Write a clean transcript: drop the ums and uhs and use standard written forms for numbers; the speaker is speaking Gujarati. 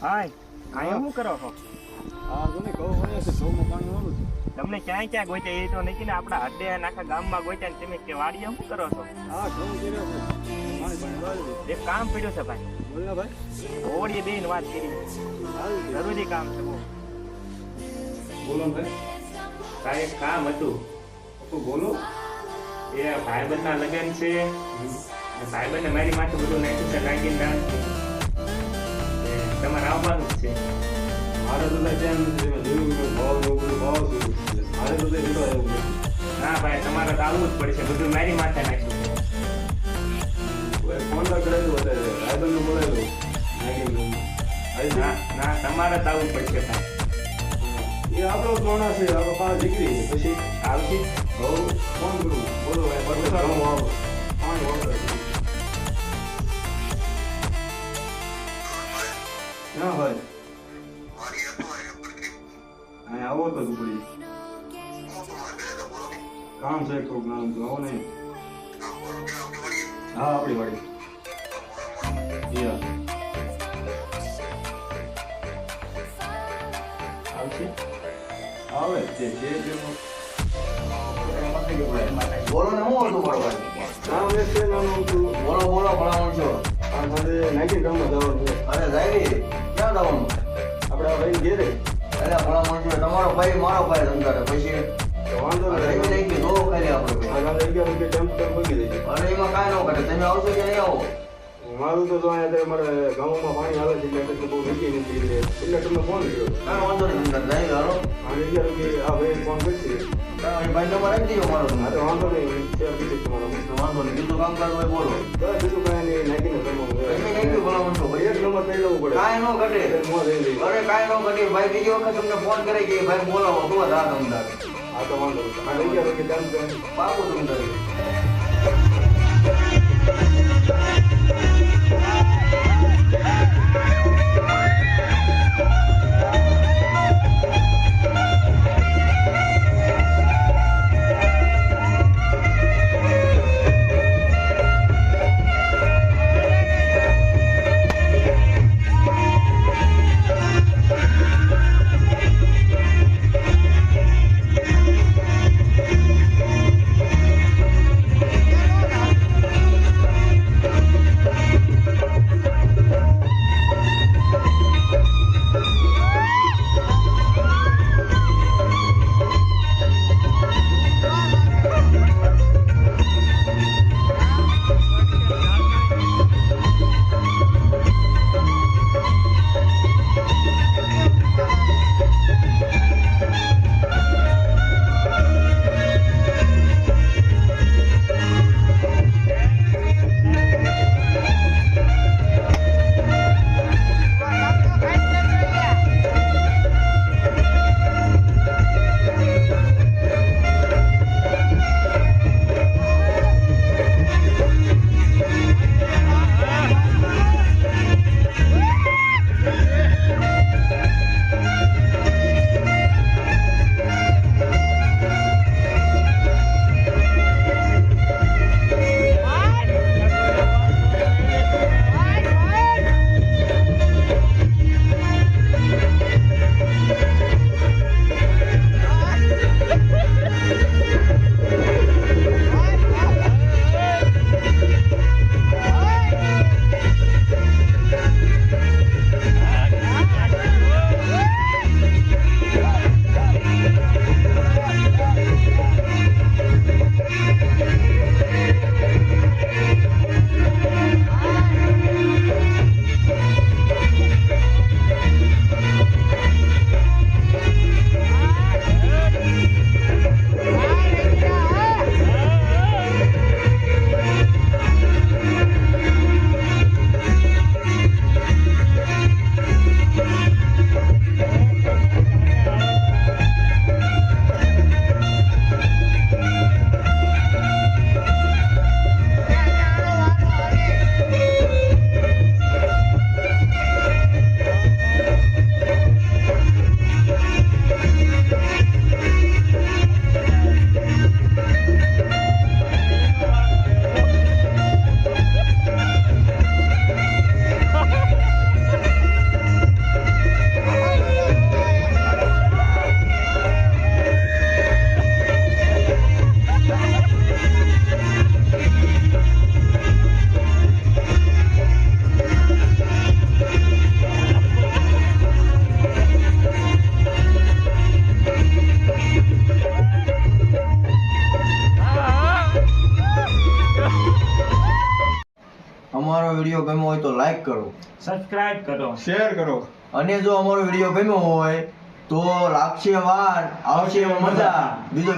હાય અહીંયા શું કરો છો? હા જો ને કહું હોય છે ઘઉંમાં પાણી વાળું છે. તમને ક્યાંય ક્યાં ગોત્યા એ તો નથી ને આપણા હડે આખા ગામમાં ગોત્યા ને તમે કે વાડીએ શું કરો છો? હા ઘઉં કર્યો છે પાણી વાળું એક કામ પડ્યું છે ભાઈ. બોલ ને ભાઈ. ઓળીએ બેન વાત કરી જરૂરી કામ છે બહુ. બોલો ને ભાઈ. કાંઈ એક કામ હતું. તો બોલો. એ ભાઈબંધના લગ્ન છે ભાઈબંધને મારી માથે બધું નાખ્યું છે લાગીને ડાન્સ તમારે આવવાનું જ છે. મારે તો કઈ ટાઈમ નથી જોયું ભાવ એવું બધું ભાવ શું મારે તો કઈ જોવા એવું નથી. ના ભાઈ તમારે તો આવવું જ પડશે બધું મારી માથે નાખ્યું છે. ફોન તો કરેલું અત્યારે ભાઈબંધને બોલાવ્યો ના ના તમારે તો આવવું પડશે ભાઈ. એ આપણો કોણા છે આપણો પાંચ દીકરી પછી આવશે બહુ ફોન કરું બોલો ભાઈ ઘઉં આવો પાણી વાપરે ના ભાઈ અહીંયા આવો તો ઝૂંપડી કામ છે થોડુંક નાનું તો આવો ને હા આપણી વાડી આવશે આવે જે બોલો ને હું હતું મારો ભાઈ નામ એક છે નાનું હતું બોલો ભલામણ છો આ સાથે નાખી ગામમાં જવાનું છે અરે જાયરી ક્યાં જવાનું આપણે આ ભાઈ ઘેરે અરે ભલામણ છો તમારો ભાઈ મારો ભાઈ ધંધારે પછી તો વાંધો રમી નહીં નાખી દો ખાલી આપણે આ ગામ 11 રૂપિયા ટેમ્પ મૂકી દેજો અરે એમાં કાંઈ ન કરે તમે આવશો કે નહીં આવો મારું તો જો અહીંયા મારે ગામમાં પાણી આવે છે એટલે બહુ નીચે નથી એટલે તમને ફોન કર્યો કાંઈ વાંધો નહીં ધંધા જાય હાલો અને 11 રૂપિયા આ ભાઈ ફોન કરશે કાંઈ ભાઈ નંબર આપી દીધો મારો હા તો વાંધો નહીં શેર કરી તમારો વાંધો નહીં બીજું કામ કાજ હોય બોલો બસ બીજું કાંઈ નહીં નાખીને કરવાનું રમી નાખ્યું ભલામણ છો એક નંબર થઈ લેવું પડે કાંઈ ન ઘટે મોં લઈ લઈ અરે કાંઈ ન ઘટે ભાઈ બીજી વખત તમને ફોન કરે કે ભાઈ બોલાવો તો જ આ ધંધા હા તો વાંધો નહીં આ 11 રૂપિયા ટેમ્પ પાકું ધંધા અમારો વિડીયો ગમ્યો હોય તો લાઈક કરો સબસ્ક્રાઇબ કરો. શેર કરો. અને જો અમારો વિડીયો ગમ્યો હોય તો લાગશે વાર આવશે મજા બીજો